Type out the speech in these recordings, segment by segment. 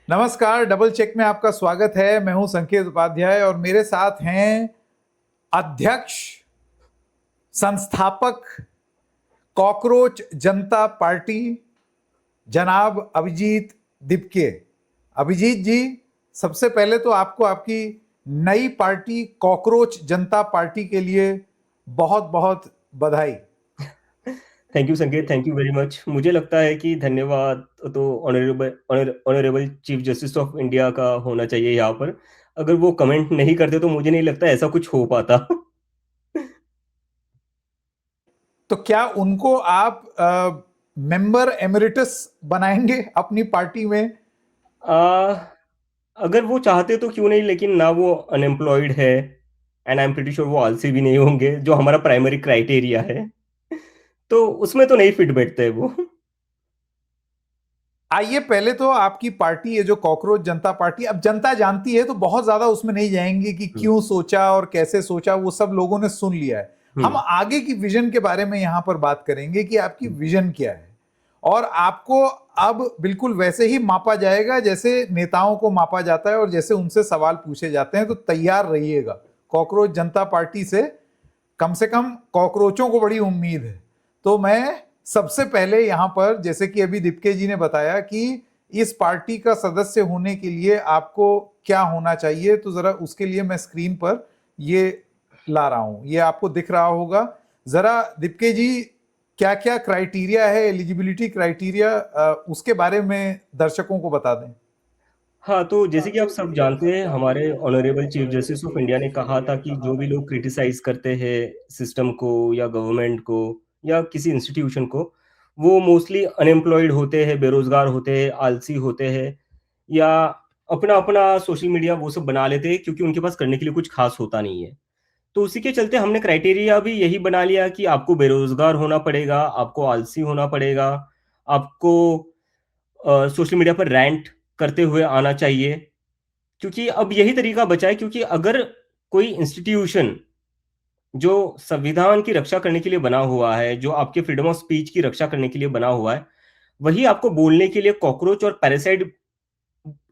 नमस्कार, double check में आपका स्वागत है। मैं हूं संकेत उपाध्याय और मेरे साथ हैं अध्यक्ष, संस्थापक, कॉकरोच जनता पार्टी, जनाब अभिजीत दिपके। अभिजीत जी, सबसे पहले तो आपको आपकी नई पार्टी कॉकरोच जनता पार्टी के लिए बहुत बहुत बधाई। थैंक यू संकेत, थैंक यू वेरी मच। मुझे लगता है कि धन्यवाद तो honourable chief justice of India का होना चाहिए यहाँ पर। अगर वो कमेंट नहीं करते तो मुझे नहीं लगता ऐसा कुछ हो पाता। तो क्या उनको आप मेंबर एमरिटस बनाएंगे अपनी पार्टी में? आ, अगर वो चाहते तो क्यों नहीं, लेकिन ना वो अनएम्प्लॉयड है and I am pretty sure वो आलसी भी नहीं होंगे, जो हमारा प्राइमरी क्राइटेरिया है। तो उसमें तो नहीं फिट बैठते वो। आइए, पहले तो आपकी पार्टी, ये जो कॉकरोच जनता पार्टी, अब जनता जानती है तो बहुत ज्यादा उसमें नहीं जाएंगे कि हम्म। क्यों सोचा और कैसे सोचा, वो सब लोगों ने सुन लिया है। हम हम्म। आगे की विजन के बारे में यहां पर बात करेंगे कि आपकी हम्म। विजन क्या है। और आपको अब बिल्कुल वैसे ही मापा जाएगा जैसे नेताओं को मापा जाता है और जैसे उनसे सवाल पूछे जाते हैं, तो तैयार रहिएगा। कॉकरोच जनता पार्टी से कम कॉकरोचों को बड़ी उम्मीद है। तो मैं सबसे पहले यहां पर, जैसे कि अभी दीपके जी ने बताया कि इस पार्टी का सदस्य होने के लिए आपको क्या होना चाहिए, तो जरा उसके लिए मैं स्क्रीन पर ये ला रहा हूं, ये आपको दिख रहा होगा। जरा दीपके जी, क्या क्या क्राइटेरिया है, एलिजिबिलिटी क्राइटेरिया, उसके बारे में दर्शकों को बता दें। हाँ, तो जैसे कि आप सब जानते हैं, हमारे honourable chief justice of India ने कहा था कि जो भी लोग क्रिटिसाइज करते हैं सिस्टम को या गवर्नमेंट को या किसी इंस्टीट्यूशन को, वो मोस्टली अनएम्प्लॉयड होते हैं, बेरोजगार होते हैं, आलसी होते हैं, या अपना अपना सोशल मीडिया वो सब बना लेते हैं क्योंकि उनके पास करने के लिए कुछ खास होता नहीं है। तो उसी के चलते हमने क्राइटेरिया भी यही बना लिया कि आपको बेरोजगार होना पड़ेगा, आपको आलसी होना पड़ेगा, आपको सोशल मीडिया पर रैंट करते हुए आना चाहिए। क्योंकि अब यही तरीका बचा है, क्योंकि अगर कोई इंस्टीट्यूशन जो संविधान की रक्षा करने के लिए बना हुआ है, जो आपके फ्रीडम ऑफ स्पीच की रक्षा करने के लिए बना हुआ है, वही आपको बोलने के लिए कॉकरोच और पैरासाइट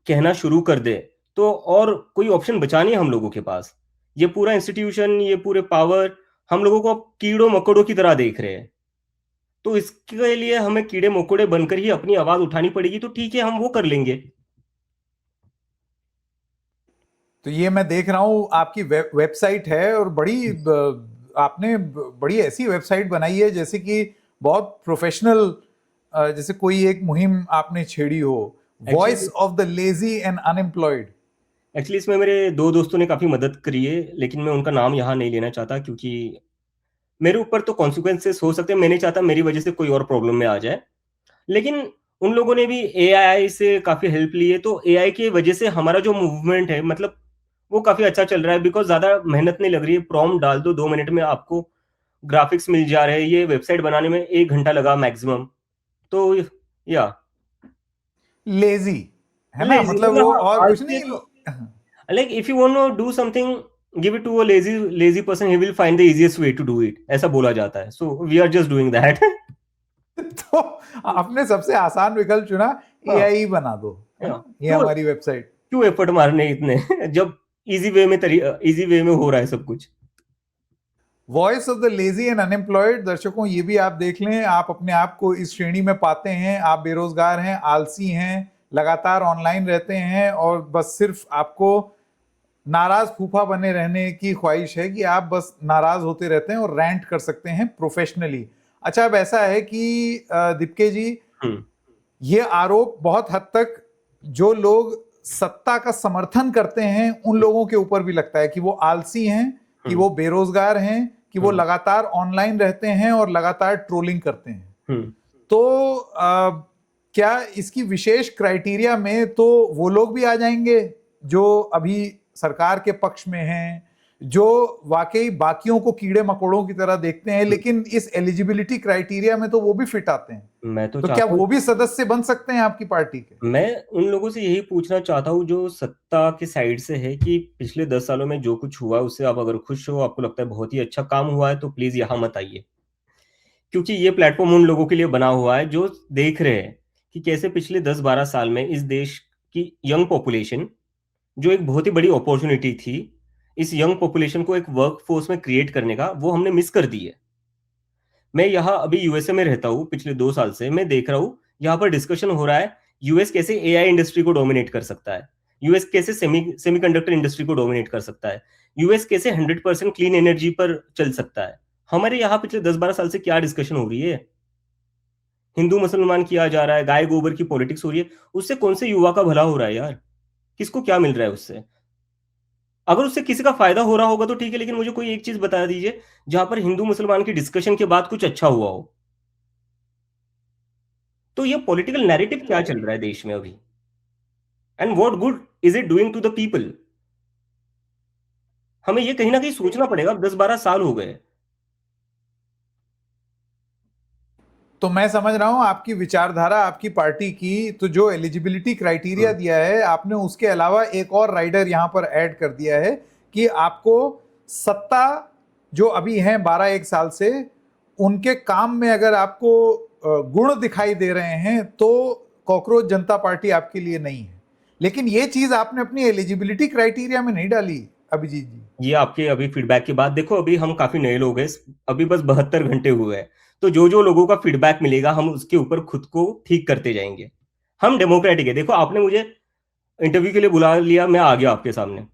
कहना शुरू कर दे, तो और कोई ऑप्शन बचा नहीं है हम लोगों के पास। ये पूरा इंस्टीट्यूशन, ये पूरे पावर हम लोगों को अब कीड़ों मकोड़ों की तरह देख रहे हैं। तो इसके लिए हमें कीड़े मकोड़े बनकर ही अपनी आवाज उठानी पड़ेगी। तो ठीक है, हम वो कर लेंगे। तो ये मैं देख रहा हूँ आपकी वेबसाइट है, और आपने बड़ी ऐसी वेबसाइट बनाई है जैसे कि बहुत प्रोफेशनल, जैसे कोई एक मुहिम आपने छेड़ी हो। Voice actually of the lazy and unemployed. Actually इसमें मेरे दो दोस्तों ने काफी मदद करी है, लेकिन मैं उनका नाम यहाँ नहीं लेना चाहता, क्योंकि मेरे ऊपर तो कॉन्सिक्वेंसेस हो सकते हैं। मैं नहीं चाहता मेरी वजह से कोई और प्रॉब्लम में आ जाए। लेकिन उन लोगों ने भी एआई से काफी हेल्प ली है, तो एआई की वजह से हमारा जो मूवमेंट है, मतलब वो काफी अच्छा चल रहा है। बिकॉज ज्यादा मेहनत नहीं लग रही है, प्रॉम्प्ट डाल दो, 2 मिनट में आपको ग्राफिक्स मिल जा रहे हैं। ये वेबसाइट बनाने में 1 घंटा लगा मैक्सिमम। तो या लेजी है ना, लेजी मतलब मतलब, वो हाँ, और कुछ आलसी है नहीं। तो, like if you want to do something, give it to a lazy lazy person, he will find the easiest way to do it, ऐसा बोला जाता है। So we are just doing that. तो आपने सबसे आसान विकल्प चुना, हाँ। एआई बना दो, है या ना, ये क्यों हमारी वेबसाइट। क्यों एफर्ट मारने इतने जब इजी वे में हो रहा है सब कुछ। Voice of the lazy and unemployed, दर्शकों ये भी आप देख लें, आप अपने आप को इस श्रेणी में पाते हैं। आप बेरोजगार हैं, आलसी हैं, लगातार ऑनलाइन रहते हैं और बस सिर्फ आपको नाराज फूफा बने रहने की ख्वाहिश है कि आप बस नाराज होते रहते हैं और रैंट कर सकते हैं प्रोफेशनली। अच्छा, अब ऐसा है कि दीपके जी, हम्म। ये आरोप बहुत हद तक जो लोग सत्ता का समर्थन करते हैं उन लोगों के ऊपर भी लगता है कि वो आलसी हैं, कि हम्म। वो बेरोजगार हैं, कि वो हम्म। लगातार ऑनलाइन रहते हैं और लगातार ट्रोलिंग करते हैं। हम्म। तो क्या इसकी विशेष क्राइटेरिया में तो वो लोग भी आ जाएंगे जो अभी सरकार के पक्ष में हैं, जो वाकई बाकियों को कीड़े मकोड़ों की तरह देखते हैं, हम्म। लेकिन इस एलिजिबिलिटी क्राइटेरिया में तो वो भी फिट आते हैं? मैं तो तो क्या चाहता हूँ, वो भी सदस्य बन सकते हैं आपकी पार्टी के? मैं उन लोगों से यही पूछना चाहता हूँ जो सत्ता के साइड से है, कि पिछले 10 सालों में जो कुछ हुआ उससे आप अगर खुश हो, आपको लगता है बहुत ही अच्छा काम हुआ है, तो प्लीज यहाँ मत आइए। क्योंकि ये प्लेटफॉर्म उन लोगों के लिए बना हुआ है जो देख रहे हैं कि कैसे पिछले 10-12 साल में इस देश कि यंग पॉपुलेशन, जो एक बहुत ही बड़ी अपॉर्चुनिटी थी इस यंग पॉपुलेशन को एक वर्क फोर्स में क्रिएट करने का, वो हमने मिस कर दी है। मैं यहाँ अभी यूएसए में रहता हूँ, पिछले 2 साल से मैं देख रहा हूँ यहाँ पर डिस्कशन हो रहा है यूएस कैसे एआई इंडस्ट्री को डोमिनेट कर सकता है, यूएस कैसे सेमीकंडक्टर इंडस्ट्री को डोमिनेट कर सकता है, यूएस कैसे 100% क्लीन एनर्जी पर चल सकता है। हमारे यहाँ पिछले 10-12 साल से क्या डिस्कशन हो रही है, हिंदू मुसलमान किया जा रहा है, गाय गोबर की पॉलिटिक्स हो रही है। उससे कौन से युवा का भला हो रहा है यार? किसको क्या मिल रहा है उससे? अगर उससे किसी का फायदा हो रहा होगा तो ठीक है, लेकिन मुझे कोई एक चीज बता दीजिए जहां पर हिंदू मुसलमान की डिस्कशन के बाद कुछ अच्छा हुआ हो। तो ये पॉलिटिकल नैरेटिव क्या चल रहा है देश में अभी, and what good is it doing to the people? हमें ये कहीं ना कहीं सोचना पड़ेगा। 10-12 साल हो गए। तो मैं समझ रहा हूं आपकी विचारधारा, आपकी पार्टी की, तो जो एलिजिबिलिटी क्राइटेरिया दिया है आपने, उसके अलावा एक और राइडर यहां पर ऐड कर दिया है कि आपको सत्ता जो अभी हैं 12-1 साल से, उनके काम में अगर आपको गुण दिखाई दे रहे हैं तो कॉकरोच जनता पार्टी आपके लिए नहीं है। लेकिन ये चीज आपने अपनी एलिजिबिलिटी क्राइटेरिया में नहीं डाली अभिजीत जी। ये आपके अभी फीडबैक के बाद देखो, अभी हम काफी नए लोग हैं, अभी बस 72 घंटे हुए हैं, तो जो जो लोगों का फीडबैक मिलेगा हम उसके ऊपर खुद को ठीक करते जाएंगे। हम डेमोक्रेटिक है। देखो, आपने मुझे इंटरव्यू के लिए बुला लिया, मैं आ गया आपके सामने,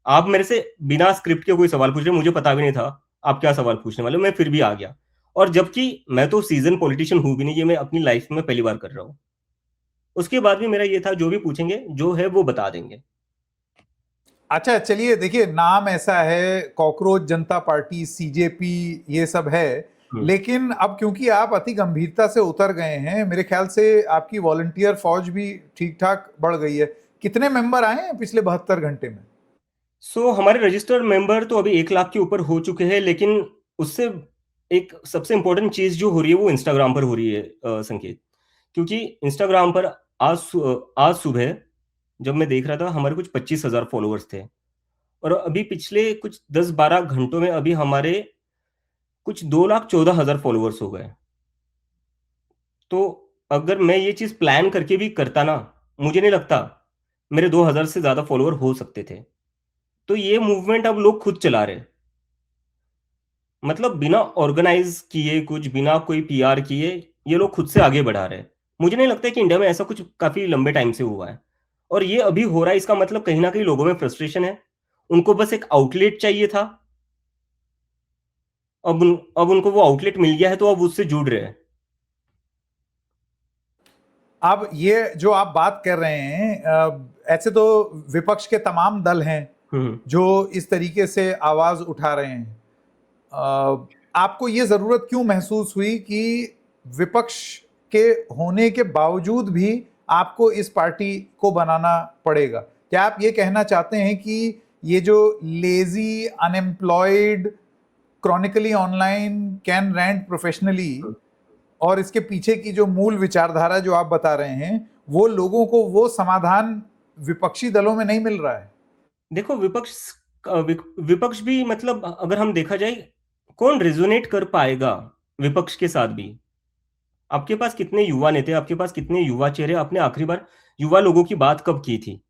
आप मेरे से बिना स्क्रिप्ट के कोई सवाल पूछ रहे, मुझे पता भी नहीं था आप क्या सवाल पूछने वाले हो, मैं फिर भी आ गया। और जबकि मैं तो सीजन पॉलिटिशियन हूं भी नहीं, ये मैं अपनी लाइफ में पहली बार कर रहा हूं। उसके बाद भी मेरा ये था, जो भी पूछेंगे जो है वो बता देंगे। अच्छा चलिए, देखिए नाम ऐसा है, कॉकरोच जनता पार्टी, सीजेपी, ये सब है, लेकिन अब क्योंकि आप अति गंभीरता से उतर गए हैं, मेरे ख्याल से आपकी वॉलंटियर फौज भी ठीक ठाक बढ़ गई है। कितने मेंबर आए हैं पिछले 72 घंटे में? हमारे रजिस्टर्ड मेंबर तो अभी 1 लाख के ऊपर हो चुके हैं, लेकिन उससे एक सबसे इंपॉर्टेंट चीज जो हो रही है वो इंस्टाग्राम पर हो रही है, संकेत। क्योंकि इंस्टाग्राम पर आज सुबह जब मैं देख रहा था, हमारे कुछ 25,000 फॉलोअर्स थे, और अभी पिछले कुछ 10-12 घंटों में अभी हमारे कुछ 2,14,000 फॉलोअर्स हो गए। तो अगर मैं ये चीज प्लान करके भी करता ना, मुझे नहीं लगता मेरे 2,000 से ज्यादा फॉलोअर हो सकते थे। तो ये मूवमेंट अब लोग खुद चला रहे, मतलब बिना ऑर्गेनाइज किए, कुछ बिना कोई पीआर किए, ये लोग खुद से आगे बढ़ा रहे हैं। मुझे नहीं लगता कि इंडिया में ऐसा कुछ काफी लंबे टाइम से हुआ है, और ये अभी हो रहा है। इसका मतलब कहीं ना कहीं लोगों में फ्रस्ट्रेशन है, उनको बस एक आउटलेट चाहिए था। अब उनको वो आउटलेट मिल गया है, तो अब उससे जुड़ रहे हैं। अब ये जो आप बात कर रहे हैं, ऐसे तो विपक्ष के तमाम दल हैं जो इस तरीके से आवाज उठा रहे हैं। आपको ये जरूरत क्यों महसूस हुई कि विपक्ष के होने के बावजूद भी आपको इस पार्टी को बनाना पड़ेगा? क्या आप ये कहना चाहते हैं कि ये जो lazy, unemployed, chronically online, can rent professionally, और इसके पीछे की जो मूल विचारधारा जो आप बता रहे हैं, वो लोगों को वो समाधान विपक्षी दलों में नहीं मिल रहा है? देखो, विपक्ष भी, मतलब अगर हम देखा जाए, कौन रेजोनेट कर पाएगा विपक्ष के साथ भी? आपके पास कितने युवा नेता, आपके पास कितने युवा चेहरे? आपने आखिरी बार युवा लोगों की बात कब की थी?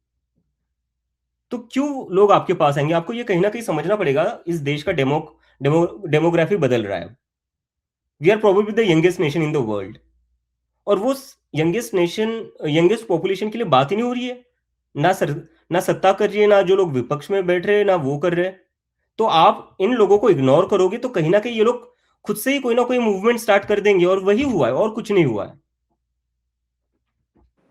तो क्यों लोग आपके पास आएंगे? आपको ये कहीं ना कहीं समझना पड़ेगा, इस देश का डेमोग्राफी बदल रहा है। We are probably the youngest nation in the world, और वो यंगेस्ट पॉपुलेशन के लिए बात ही नहीं हो रही है। ना सत्ता कर रही है, ना जो लोग विपक्ष में बैठ रहे हैं, ना वो कर रहे हैं। तो आप इन लोगों को इग्नोर करोगे तो कहीं ना कहीं ये लोग खुद से ही कोई ना कोई मूवमेंट स्टार्ट कर देंगे, और वही हुआ है, और कुछ नहीं हुआ है।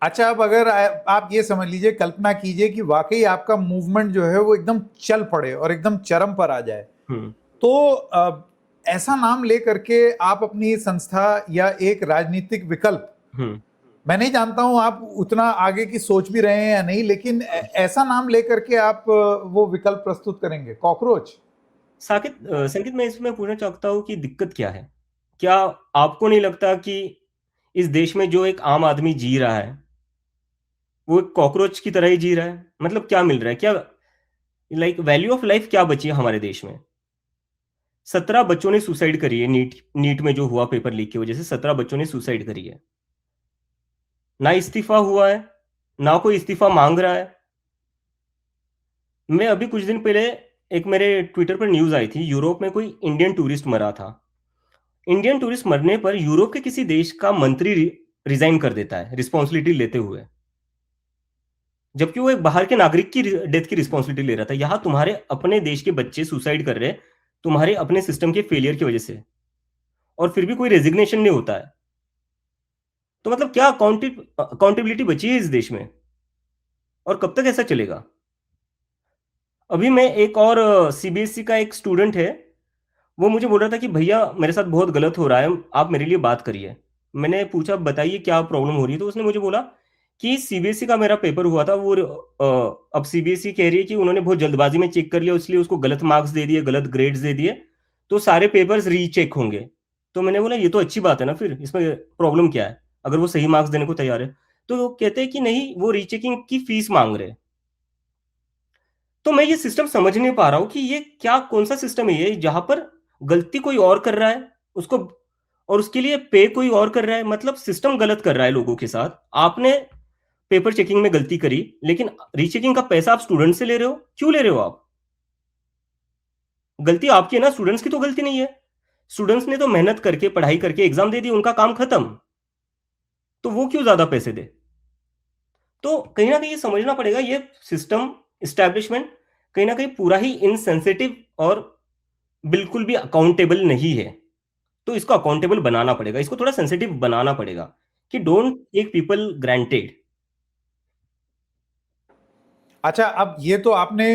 अच्छा, अब अगर आप ये समझ लीजिए, कल्पना कीजिए कि वाकई आपका मूवमेंट जो है वो एकदम चल पड़े और एकदम चरम पर आ जाए, तो ऐसा नाम लेकर के आप अपनी संस्था या एक राजनीतिक विकल्प, मैं नहीं जानता हूं आप उतना आगे की सोच भी रहे हैं या नहीं, लेकिन ऐसा नाम लेकर के आप वो विकल्प प्रस्तुत करेंगे, कॉकरोच? संकित, मैं इसमें पूछना चाहता हूँ कि दिक्कत क्या है? क्या आपको नहीं लगता कि इस देश में जो एक आम आदमी जी रहा है वो एक कॉकरोच की तरह ही जी रहा है? मतलब क्या मिल रहा है? क्या वैल्यू ऑफ लाइफ क्या बची है हमारे देश में? 17 बच्चों ने सुसाइड करी है, नीट में जो हुआ पेपर लीक की वजह से 17 बच्चों ने सुसाइड करी है। ना इस्तीफा हुआ है, ना कोई इस्तीफा मांग रहा है। मैं अभी कुछ दिन पहले एक मेरे ट्विटर पर न्यूज़ आई थी, यूरोप में कोई इंडियन टूरिस्ट मरा था। इंडियन टूरिस्ट मरने पर यूरोप के किसी देश का मंत्री रिजाइन कर देता है रिस्पॉन्सिबिलिटी लेते हुए, जबकि वो एक बाहर के नागरिक की डेथ की रिस्पॉन्सिबिलिटी ले रहा था। यहाँ तुम्हारे अपने देश के बच्चे सुसाइड कर रहे हैं तुम्हारे अपने सिस्टम के फेलियर की वजह से, और फिर भी कोई रेजिग्नेशन नहीं होता है। तो मतलब क्या अकाउंटेबिलिटी बची है इस देश में, और कब तक ऐसा चलेगा? अभी मैं एक और सीबीएसई का एक स्टूडेंट है, वो मुझे बोल रहा था कि भैया मेरे साथ बहुत गलत हो रहा है, आप मेरे लिए बात करिए। मैंने पूछा बताइए क्या प्रॉब्लम हो रही है, तो उसने मुझे बोला कि सीबीएसई का मेरा पेपर हुआ था, वो अब सीबीएसई कह रही है कि उन्होंने बहुत जल्दबाजी में चेक कर लिया, इसलिए उसको गलत मार्क्स दे दिए, गलत ग्रेड्स दे दिए, तो सारे पेपर्स रीचेक होंगे। तो मैंने बोला ये तो अच्छी बात है ना, फिर इसमें प्रॉब्लम क्या है अगर वो सही मार्क्स देने को तैयार है? तो वो कहते हैं कि नहीं, वो रीचेकिंग की फीस मांग रहे हैं। तो मैं ये सिस्टम समझ नहीं पा रहा हूँ कि ये क्या, कौन सा सिस्टम है ये जहां पर गलती कोई और कर रहा है उसको, और उसके लिए पे कोई और कर रहा है। मतलब सिस्टम गलत कर रहा है लोगों के साथ। आपने पेपर चेकिंग में गलती करी, लेकिन रीचेकिंग का पैसा आप स्टूडेंट से ले रहे हो, क्यों ले रहे हो आप? गलती आपकी है ना, स्टूडेंट्स की तो गलती नहीं है। स्टूडेंट्स ने तो मेहनत करके पढ़ाई करके एग्जाम दे दी, उनका काम खत्म, तो वो क्यों ज्यादा पैसे दे? तो कहीं ना कहीं ये समझना पड़ेगा, ये सिस्टम इस्टेब्लिशमेंट कहीं ना कहीं पूरा ही इनसेंसिटिव और बिल्कुल भी अकाउंटेबल नहीं है। तो इसको अकाउंटेबल बनाना पड़ेगा, इसको थोड़ा सेंसिटिव बनाना पड़ेगा कि डोंट टेक पीपल ग्रांटेड। अच्छा, अब ये तो आपने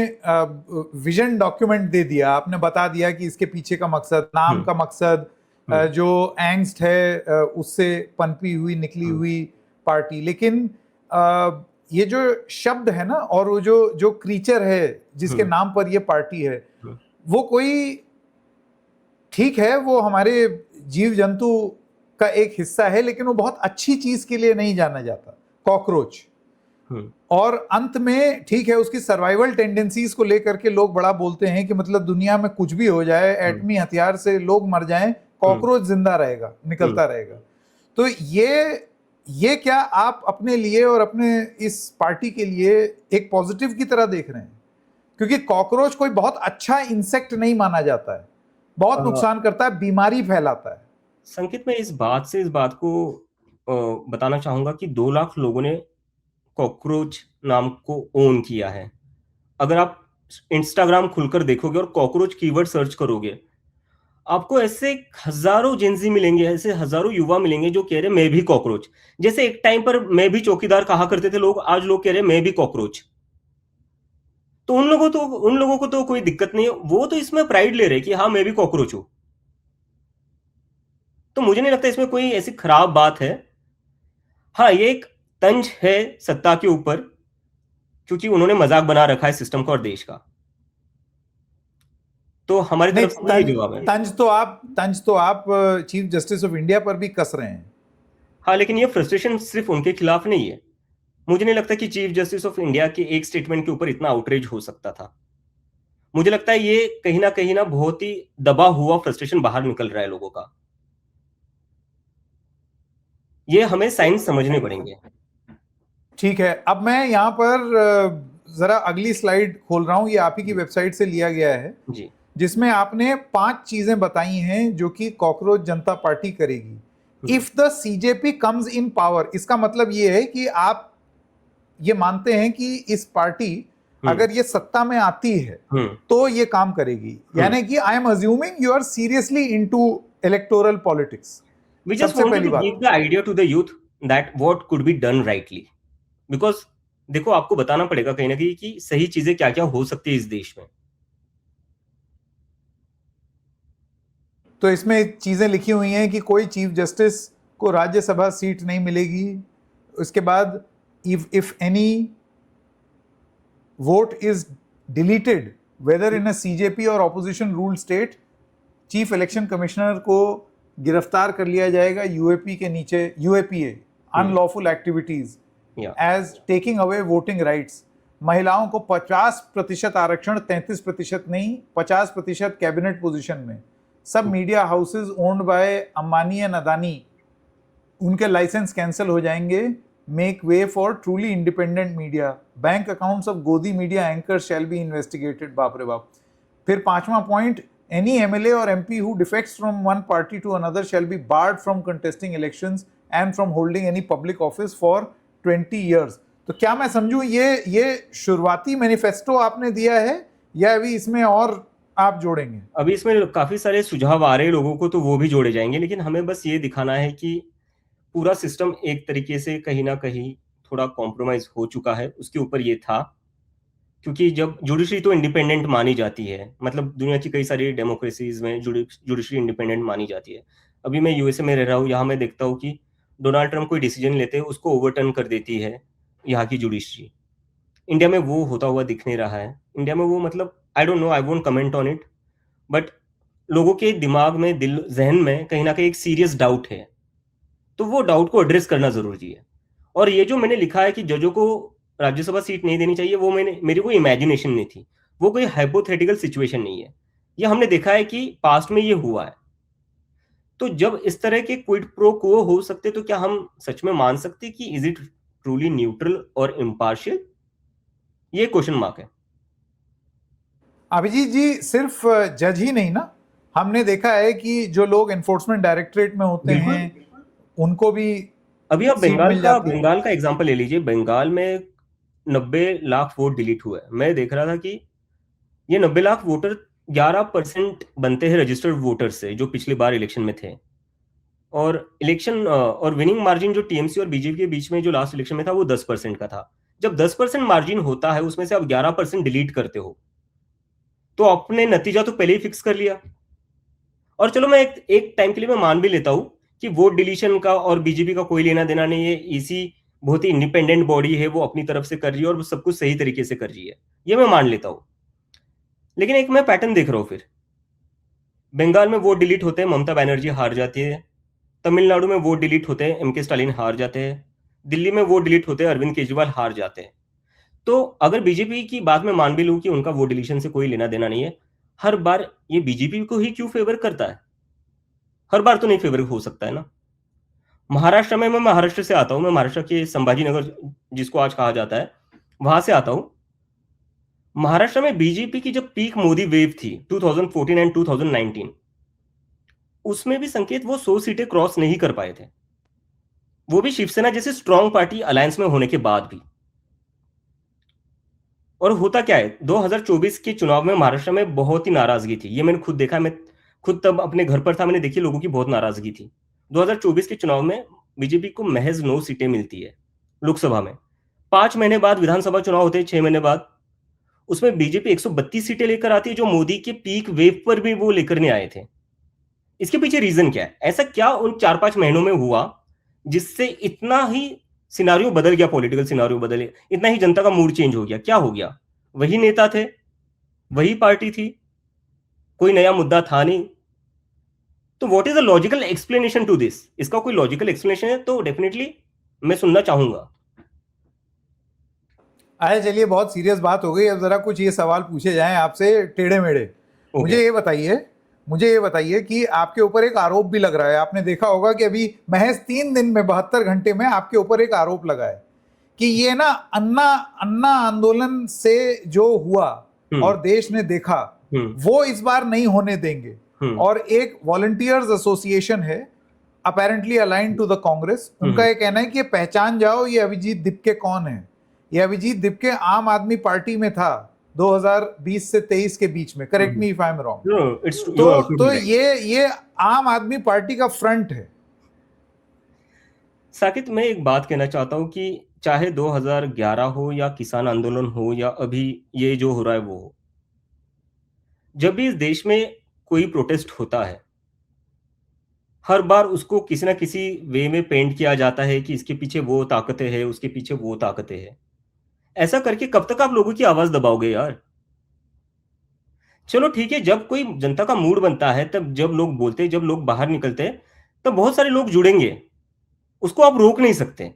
विजन डॉक्यूमेंट दे दिया, आपने बता दिया कि इसके पीछे का मकसद, नाम का मकसद, जो एंग्स्ट है उससे पनपी हुई निकली हुई पार्टी। लेकिन ये जो शब्द है ना, और वो जो जो क्रीचर है जिसके नाम पर ये पार्टी है, वो कोई, ठीक है वो हमारे जीव जंतु का एक हिस्सा है, लेकिन वो बहुत अच्छी चीज के लिए नहीं जाना जाता, कॉकरोच। और अंत में ठीक है, उसकी सर्वाइवल टेंडेंसीज को लेकर के लोग बड़ा बोलते हैं कि मतलब दुनिया में कुछ भी हो जाए, एटमी हथियार से लोग मर जाएं, कॉकरोच जिंदा रहेगा, निकलता रहेगा। तो ये क्या आप अपने लिए और अपने इस पार्टी के लिए एक पॉजिटिव की तरह देख रहे हैं? क्योंकि कॉकरोच कोई बहुत अच्छा इंसेक्ट नहीं माना जाता है, बहुत नुकसान करता है, बीमारी फैलाता है। संकेत, मैं इस बात को बताना चाहूंगा कि 2 लाख लोगों ने कॉकरोच नाम को ओन किया है। अगर आप इंस्टाग्राम खुलकर देखोगे और कॉकरोच कीवर्ड सर्च करोगे, आपको ऐसे हजारों जेंजी मिलेंगे, ऐसे हजारों युवा मिलेंगे जो कह रहे मैं भी कॉकरोच। जैसे एक टाइम पर मैं भी चौकीदार कहा करते थे लोग, आज लोग कह रहे मैं भी कॉकरोच। तो उन लोगों को तो कोई दिक्कत नहीं है, वो तो इसमें प्राइड ले रहे कि हाँ मैं भी कॉकरोच हूं। तो मुझे नहीं लगता इसमें कोई ऐसी खराब बात है। हाँ, ये एक तंज है सत्ता के ऊपर, क्योंकि उन्होंने मजाक बना रखा है सिस्टम का और देश का। तो हमारी नहीं, तरफ से ये जवाब है। तंज तो आप चीफ जस्टिस ऑफ इंडिया पर भी कस रहे हैं। हाँ, लेकिन ये फ्रस्ट्रेशन सिर्फ उनके खिलाफ नहीं है। मुझे नहीं लगता कि चीफ जस्टिस ऑफ इंडिया के एक स्टेटमेंट के ऊपर इतना आउटरीच हो सकता था। मुझे लगता है ये कहीं ना बहुत ही दबा हुआ फ्रस्ट्रेशन बाहर निकल रहा है लोगों का। ये हमें साइंस समझने पड़ेंगे। ठीक है, अब मैं यहाँ पर जरा अगली स्लाइड खोल रहा हूँ, ये आप ही की वेबसाइट से लिया गया है, जी। जिसमें आपने 5 चीजें बताई हैं जो कि कॉकरोच जनता पार्टी करेगी if the CJP comes in power. इसका मतलब ये है कि आप ये मानते हैं कि इस पार्टी अगर ये सत्ता में आती है तो ये काम करेगी, यानी कि I am assuming you are seriously into electoral politics. We just सबसे wanted पहली to बात, give the idea to the youth that what could be done rightly. Because देखो, आपको बताना पड़ेगा कहीं ना कहीं कि सही चीजें क्या क्या हो सकती है इस देश में। तो इसमें चीजें लिखी हुई हैं कि कोई चीफ जस्टिस को राज्यसभा सीट नहीं मिलेगी। उसके बाद if any vote is deleted whether in a BJP और opposition rule state, chief election commissioner को गिरफ्तार कर लिया जाएगा यूएपी के नीचे, UAPA, unlawful activities as taking away voting rights. महिलाओं को 50% आरक्षण, 33% नहीं 50% कैबिनेट पोजीशन में। सब media houses owned by Ambani and Adani, उनके लाइसेंस कैंसिल हो जाएंगे। make way for truly independent media. Bank accounts of Godi media anchors shall be investigated. बाप रे बाप. फिर पांचवा point, any MLA or MP who defects from one party to another shall be barred from contesting elections and from holding any public office for 20 years. तो क्या मैं समझूं ये शुरुआती मैनिफेस्टो आपने दिया है या अभी इसमें और आप जोड़ेंगे? अभी इसमें काफी सारे सुझाव आ रहे हैं लोगों को, तो वो भी जोड़े जाएंगे, लेकिन हमें बस ये दिखाना है कि पूरा सिस्टम एक तरीके से कहीं ना कहीं थोड़ा कॉम्प्रोमाइज हो चुका है। उसके ऊपर ये था, क्योंकि जब जुडिशरी तो इंडिपेंडेंट मानी जाती है, मतलब दुनिया की कई सारी डेमोक्रेसीज में जुडिशरी इंडिपेंडेंट मानी जाती है। अभी मैं यूएसए में रह रहा हूँ, यहाँ मैं देखता हूँ कि डोनाल्ड ट्रंप कोई डिसीजन लेते हैं, उसको ओवरटर्न कर देती है यहाँ की जुडिशरी। इंडिया में वो होता हुआ दिख नहीं रहा है। इंडिया में वो, मतलब I don't know, I won't comment on it, but लोगों के दिमाग में, दिल जहन में कहीं ना कहीं एक सीरियस डाउट है, तो वो डाउट को एड्रेस करना जरूरी है। और ये जो मैंने लिखा है कि जजों को राज्यसभा सीट नहीं देनी चाहिए, वो मेरी कोई इमेजिनेशन नहीं थी, वो कोई हाइपोथेटिकल सिचुएशन नहीं है, ये हमने देखा है कि पास्ट में ये हुआ है। तो जब इस तरह के क्विड प्रो क्वो हो सकते, तो क्या हम सच में मान सकते कि इज इट ट्रूली न्यूट्रल और इम्पार्शियल? ये क्वेश्चन मार्क है। अभिजीत जी, सिर्फ जज ही नहीं ना, हमने देखा है कि जो लोग एनफोर्समेंट डायरेक्टरेट में होते हैं उनको भी अभी आप सीट मिल जाती है। बंगाल का एग्जांपल ले लीजिए। बंगाल में 90 लाख वोट डिलीट हुए। मैं देख रहा था कि ये 90 लाख वोटर 11% बनते हैं रजिस्टर्ड वोटर से, जो पिछली बार इलेक्शन में थे। और इलेक्शन और विनिंग मार्जिन जो टीएमसी और बीजेपी के बीच में जो लास्ट इलेक्शन में था, वो 10% का था। जब 10% मार्जिन होता है, उसमें से आप 11% डिलीट करते हो, तो आपने नतीजा तो पहले ही फिक्स कर लिया। और चलो, मैं एक टाइम के लिए मैं मान भी लेता हूं कि वोट डिलीशन का और बीजेपी का कोई लेना देना नहीं है, इसी बहुत ही इंडिपेंडेंट बॉडी है, वो अपनी तरफ से कर रही है और सब कुछ सही तरीके से कर रही है, ये मैं मान लेता हूं। लेकिन एक मैं पैटर्न देख रहा हूं, फिर बंगाल में वोट डिलीट होते हैं, ममता बनर्जी हार जाती है। तमिलनाडु में वोट डिलीट होते हैं, एमके स्टालिन हार जाते हैं। दिल्ली में वोट डिलीट होते हैं, अरविंद केजरीवाल हार जाते हैं। तो अगर बीजेपी की बात में मान भी लूं कि उनका वोट डिलीशन से कोई लेना देना नहीं है, हर बार ये बीजेपी को ही क्यों फेवर करता है? हर बार तो नहीं फेवर हो सकता है ना। महाराष्ट्र में, मैं महाराष्ट्र से आता हूं, मैं महाराष्ट्र के संभाजीनगर, जिसको आज कहा जाता है, वहां से आता हूं। महाराष्ट्र में बीजेपी की जब पीक मोदी वेव थी 2014 एंड 2019, उसमें भी संकेत वो 100 सीटें क्रॉस नहीं कर पाए थे, वो भी शिवसेना जैसे स्ट्रॉन्ग पार्टी अलायंस में होने के बाद भी। और होता क्या है, 2024 के चुनाव में महाराष्ट्र में बहुत ही नाराजगी थी, ये मैंने खुद देखा। मैं खुद तब अपने घर पर था, मैंने देखी लोगों की बहुत नाराजगी थी। 2024 के चुनाव में बीजेपी को महज 9 सीटें मिलती है लोकसभा में। 5 महीने बाद विधानसभा चुनाव होते हैं, 6 महीने बाद, उसमें बीजेपी 132 सीटें लेकर आती है, जो मोदी के पीक वेव पर भी वो लेकर नहीं आए थे। इसके पीछे रीजन क्या है? ऐसा क्या उन 4-5 महीनों में हुआ जिससे इतना ही सिनारियो बदल गया, पॉलिटिकल सिनारियो बदल गया, इतना ही जनता का मूड चेंज हो गया? क्या हो गया? वही नेता थे, वही पार्टी थी, कोई नया मुद्दा था नहीं। तो what is the logical explanation to this? इसका कोई लॉजिकल एक्सप्लेनेशन है तो डेफिनेटली मैं सुनना चाहूंगा। अरे चलिए, बहुत सीरियस बात हो गई, अब जरा कुछ ये सवाल पूछे जाएं आपसे टेढ़े मेढ़े। मुझे ये बताइए कि आपके ऊपर एक आरोप भी लग रहा है। आपने देखा होगा कि अभी महज 3 दिन में, 72 घंटे में आपके ऊपर एक आरोप लगा है कि ये ना अन्ना आंदोलन से जो हुआ और देश ने देखा, वो इस बार नहीं होने देंगे। और एक वॉलंटियर्स एसोसिएशन है, apparently align to the Congress, उनका ये कहना है कि ये पहचान जाओ, ये अभिजीत दिपके कौन है। ये अभिजीत दिपके आम आदमी पार्टी में था 2020 से 23 के बीच में, correct me if I am wrong. तो ये आम आदमी पार्टी का फ्रंट है। साकित, मैं एक बात कहना चाहता हूं कि चाहे 2011 हो या किसान आंदोलन हो या अभी ये जो हो रहा है वो हो, जब भी इस देश में कोई प्रोटेस्ट होता है, हर बार उसको किसी ना किसी वे में पेंट किया जाता है कि इसके पीछे वो ताकतें हैं, उसके पीछे वो ताकतें हैं। ऐसा करके कब तक आप लोगों की आवाज दबाओगे यार? चलो ठीक है, जब कोई जनता का मूड बनता है, तब जब लोग बोलते हैं, जब लोग बाहर निकलते हैं, तब बहुत सारे लोग जुड़ेंगे, उसको आप रोक नहीं सकते।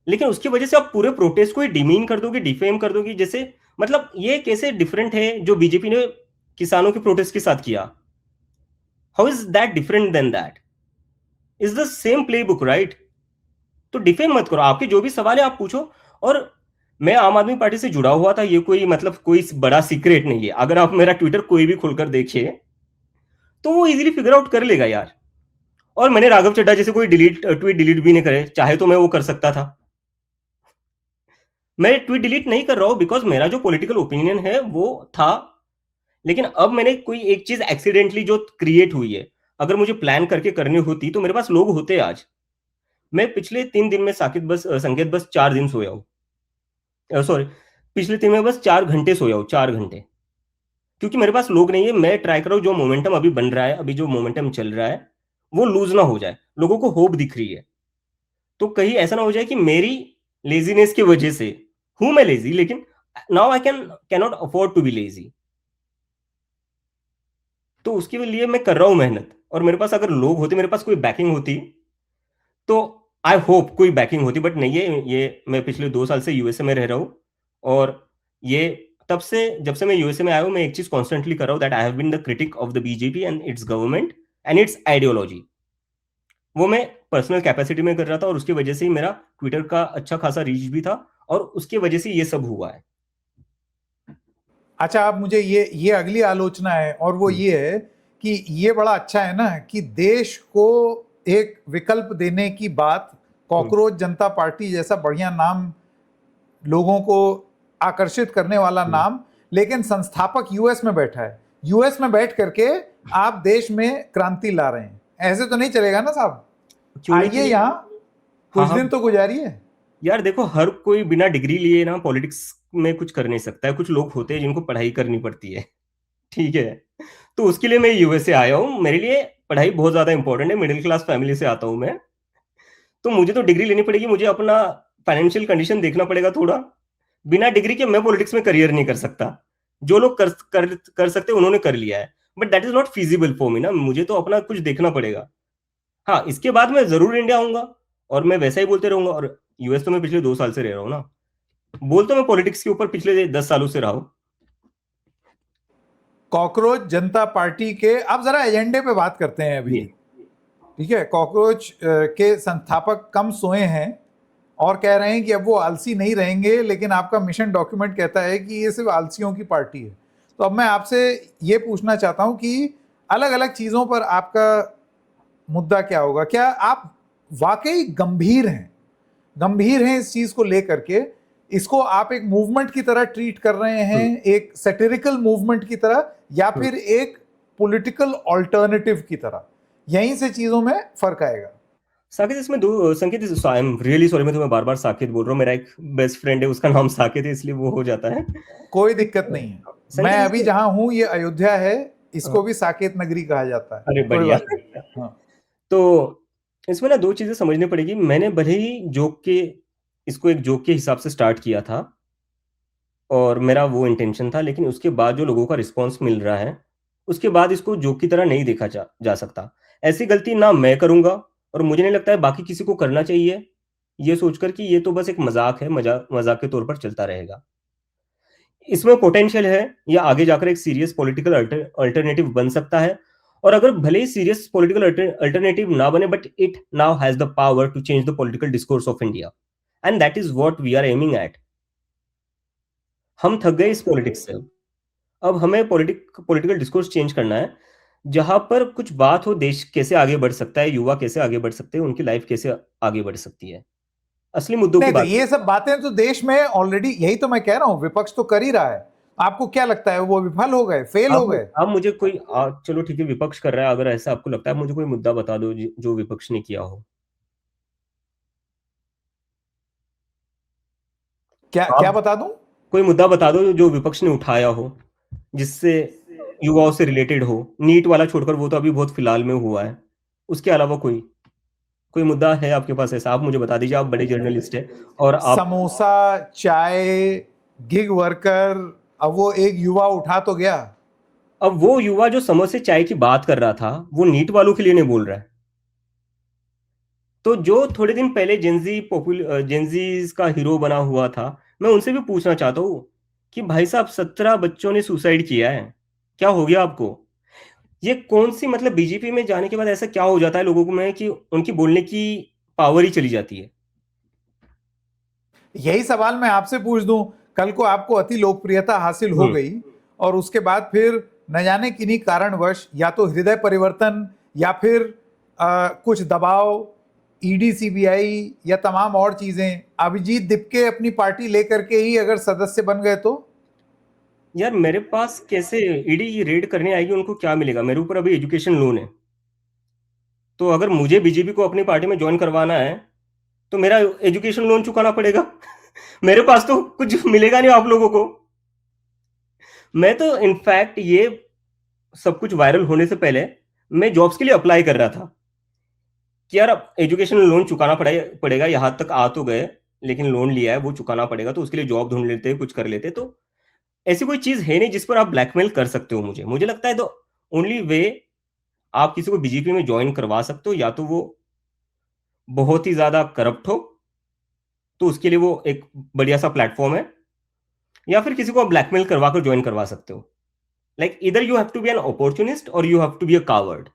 लेकिन उसकी वजह से आप पूरे प्रोटेस्ट को ही डिमीन कर दोगे, डिफेम कर दोगे। जैसे, मतलब ये कैसे डिफरेंट है जो बीजेपी ने किसानों के प्रोटेस्ट के साथ किया? How is that different than that? Is the same play book, right? तो डिफेम मत करो, आपके जो भी सवाल है आप पूछो। और मैं आम आदमी पार्टी से जुड़ा हुआ था, ये कोई मतलब कोई बड़ा सीक्रेट नहीं है। अगर आप मेरा ट्विटर कोई भी खोलकर देखिए तो वो इजीली फिगर आउट कर लेगा यार। और मैंने राघव चड्ढा जैसे कोई ट्वीट डिलीट भी नहीं करे, चाहे तो मैं वो कर सकता था। मैं ट्वीट डिलीट नहीं कर रहा हूं बिकॉज मेरा जो पॉलिटिकल ओपिनियन है वो था। लेकिन अब मैंने कोई एक चीज एक्सीडेंटली जो क्रिएट हुई है, अगर मुझे प्लान करके करनी होती तो मेरे पास लोग होते आज। मैं पिछले 3 दिन में संकेत बस 4 दिन सोया हूँ, सॉरी, पिछले 3 में बस 4 घंटे सोया हूँ, 4 घंटे। क्योंकि मेरे पास लोग नहीं है। मैं ट्राई कर रहा हूँ जो मोमेंटम अभी बन रहा है, अभी जो मोमेंटम चल रहा है वो लूज ना हो जाए। लोगों को होप दिख रही है, तो कहीं ऐसा ना हो जाए कि मेरी लेजीनेस की वजह से, हूं मैं लेजी लेकिन now I cannot afford to be lazy. तो उसके लिए मैं कर रहा हूं मेहनत। और मेरे पास अगर लोग होते, मेरे पास कोई बैकिंग होती, तो आई होप कोई बैकिंग होती, बट नहीं है। ये मैं पिछले 2 साल से यूएसए में रह रहा हूँ। और ये तब से, जब से मैं यूएसए में आया हूँ, मैं एक चीज कॉन्स्टेंटली कर रहा हूँ, that I have been the critic of the BJP and its government and its ideology. वो मैं पर्सनल कैपेसिटी में कर रहा था, और उसकी वजह से ही मेरा ट्विटर का अच्छा खासा रीच भी था, और उसकी वजह से ये सब हुआ है। अच्छा, अब मुझे ये अगली आलोचना है, और वो ये है कि ये बड़ा अच्छा है ना कि देश को एक विकल्प देने की बात, कॉकरोच जनता पार्टी जैसा बढ़िया नाम, लोगों को आकर्षित करने वाला नाम, लेकिन संस्थापक यूएस में बैठा है। यूएस में बैठ करके आप देश में क्रांति ला रहे हैं, ऐसे तो नहीं चलेगा ना साहब। क्यों नहीं आइए चलेगा? यहाँ हाँ कुछ हाँ दिन तो गुजारिए। यार देखो, हर कोई बिना डिग्री लिए ना पॉलिटिक्स में कुछ कर नहीं सकता है। कुछ लोग होते हैं जिनको पढ़ाई करनी पड़ती है, ठीक है। तो उसके लिए मैं यूएसए आया हूँ। मेरे लिए पढ़ाई बहुत ज्यादा इंपॉर्टेंट है, मिडिल क्लास फैमिली से आता हूँ मैं। तो मुझे तो डिग्री लेनी पड़ेगी, मुझे अपना फाइनेंशियल कंडीशन देखना पड़ेगा थोड़ा। बिना डिग्री के मैं पॉलिटिक्स में करियर नहीं कर सकता। जो लोग कर सकते उन्होंने कर लिया है, but that is not feasible for me ना। मुझे तो अपना कुछ देखना पड़ेगा। हाँ, इसके बाद मैं जरूर इंडिया आऊंगा, और मैं वैसा ही बोलते रहूंगा। और यूएस तो मैं पिछले 2 साल से रह रहा हूँ ना। बोल तो मैं पॉलिटिक्स के ऊपर पिछले 10 सालों से रहा हूँ। कॉकरोच जनता पार्टी के, अब जरा एजेंडे पे बात करते हैं जी। अभिजीत। ठीक है, कॉकरोच के संस्थापक कम सोए हैं और कह रहे हैं कि अब वो आलसी नहीं रहेंगे, लेकिन आपका मिशन डॉक्यूमेंट कहता है कि ये सिर्फ आलसियों की पार्टी है। तो अब मैं आपसे ये पूछना चाहता हूं कि अलग अलग चीजों पर आपका मुद्दा क्या होगा। क्या आप वाकई गंभीर हैं इस चीज को लेकर के? इसको आप एक मूवमेंट की तरह ट्रीट कर रहे हैं, एक सैटिरिकल मूवमेंट की तरह, या फिर एक पॉलिटिकल ऑल्टरनेटिव की तरह? यहीं से चीजों में फर्क आएगा। साकेत, इसमें दो संकेत, आई एम रियली सॉरी, मैं तुम्हें बार बार साकेत बोल रहा हूँ। मेरा एक बेस्ट फ्रेंड है, उसका नाम साकेत है, इसलिए वो हो जाता है। कोई दिक्कत नहीं है। मैं संकेत अभी जहां हूं ये अयोध्या है, इसको भी साकेत नगरी कहा जाता है। अरे कोई बढ़िया। बात नहीं। हाँ। तो इसमें ना दो चीजें समझनी पड़ेगी। मैंने भले ही इसको एक जोक के हिसाब से स्टार्ट किया था, और मेरा वो इंटेंशन था, लेकिन उसके बाद जो लोगों का रिस्पॉन्स मिल रहा है, उसके बाद इसको जोक की तरह नहीं देखा जा सकता। ऐसी गलती ना मैं करूंगा, और मुझे नहीं लगता है बाकी किसी को करना चाहिए, ये सोचकर कि ये तो बस एक मजाक है, मजाक के तौर पर चलता रहेगा। इसमें पोटेंशियल है, या आगे जाकर एक सीरियस पॉलिटिकल अल्टरनेटिव बन सकता है। और अगर भले ही सीरियस पॉलिटिकल अल्टरनेटिव ना बने, but it now has the power to change the political discourse of India, and that is what we are aiming at. हम थक गए इस पॉलिटिक्स से। अब हमें पॉलिटिकल डिस्कोर्स चेंज करना है, जहां पर कुछ बात हो, देश कैसे आगे बढ़ सकता है, युवा कैसे आगे बढ़ सकते हैं, उनकी लाइफ कैसे आगे बढ़ सकती है, असली मुद्दों की नहीं, तो बात। ये सब बातें तो देश में ऑलरेडी, यही तो मैं कह रहा हूं, विपक्ष तो कर ही रहा है। आपको क्या लगता है वो विफल हो गए, फेल हो गए? आप मुझे कोई चलो ठीक है, विपक्ष कर रहा है, अगर ऐसा आपको लगता है, मुझे कोई मुद्दा बता दो जो विपक्ष ने किया हो। क्या क्या आप बता दूं? कोई मुद्दा बता दो जो विपक्ष ने उठाया हो, जिससे युवाओं से रिलेटेड हो। नीट वाला छोड़कर, वो तो अभी बहुत फिलहाल में हुआ है। उसके अलावा कोई कोई मुद्दा है आपके पास ऐसा, आप मुझे बता दीजिए। आप बड़े जर्नलिस्ट हैं, और आप, समोसा, चाय, गिग वर्कर, अब वो एक युवा उठा तो गया। अब वो युवा जो समोसे चाय की बात कर रहा था, वो नीट वालों के लिए नहीं बोल रहा है। तो जो थोड़े दिन पहले जेंजी का हीरो बना हुआ था, मैं उनसे भी पूछना चाहता हूँ कि भाई साहब, 17 बच्चों ने सुसाइड किया है, क्या हो गया आपको? ये कौन सी, मतलब बीजेपी में जाने के बाद ऐसा क्या हो जाता है लोगों को में कि उनकी बोलने की पावर ही चली जाती है? यही सवाल मैं आपसे पूछ दूं, कल को आपको अति लोकप्रियता हासिल हो गई और उसके बाद फिर न जाने किन्हीं कारणवश या तो हृदय परिवर्तन या फिर कुछ दबाव, ईडी सीबीआई या तमाम और चीजें, अभिजीत दिपके अपनी पार्टी लेकर के ही अगर सदस्य बन गए तो? यार मेरे पास कैसे ईडी रेड करने आएगी, उनको क्या मिलेगा? मेरे ऊपर अभी एजुकेशन लोन है, तो अगर मुझे बीजेपी को अपनी पार्टी में ज्वाइन करवाना है तो मेरा एजुकेशन लोन चुकाना पड़ेगा। मेरे पास तो कुछ मिलेगा नहीं आप लोगों को। मैं तो इनफैक्ट ये सब कुछ वायरल होने से पहले मैं जॉब्स के लिए अप्लाई कर रहा था कि यार अब एजुकेशन लोन चुकाना पड़ेगा, यहाँ तक आ तो गए, लेकिन लोन लिया है वो चुकाना पड़ेगा, तो उसके लिए जॉब ढूंढ लेते, कुछ कर लेते। तो ऐसी कोई चीज है नहीं जिस पर आप ब्लैकमेल कर सकते हो मुझे लगता है। तो ओनली वे आप किसी को बीजेपी में ज्वाइन करवा सकते हो, या तो वो बहुत ही ज्यादा करप्ट हो, तो उसके लिए वो एक बढ़िया सा प्लेटफॉर्म है, या फिर किसी को आप ब्लैकमेल करवा कर ज्वाइन करवा सकते हो। लाइक इधर you have to be an opportunist और you have to be a coward.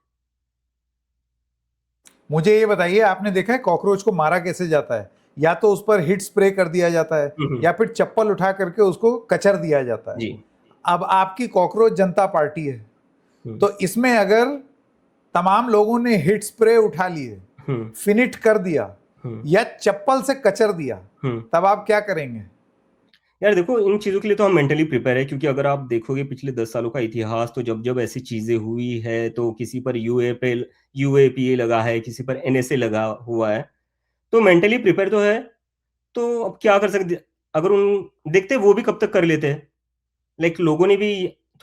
मुझे ये बताइए, आपने देखा है कॉकरोच को मारा कैसे जाता है? या तो उस पर हिट स्प्रे कर दिया जाता है या फिर चप्पल उठा करके उसको कचर दिया जाता है। जी। अब आपकी कॉकरोच जनता पार्टी है, तो इसमें अगर तमाम लोगों ने हिट स्प्रे उठा लिए, फिनिट कर दिया या चप्पल से कचर दिया, तब आप क्या करेंगे? यार देखो, इन चीज़ों के लिए तो हम मेंटली प्रिपेयर है, क्योंकि अगर आप देखोगे पिछले 10 सालों का इतिहास, तो जब जब ऐसी चीज़ें हुई है तो किसी पर यूएपीए लगा है, किसी पर एनएसए लगा हुआ है, तो मेंटली प्रिपेयर तो है। तो अब क्या कर सकते, अगर उन देखते वो भी कब तक कर लेते हैं। लाइक लोगों ने भी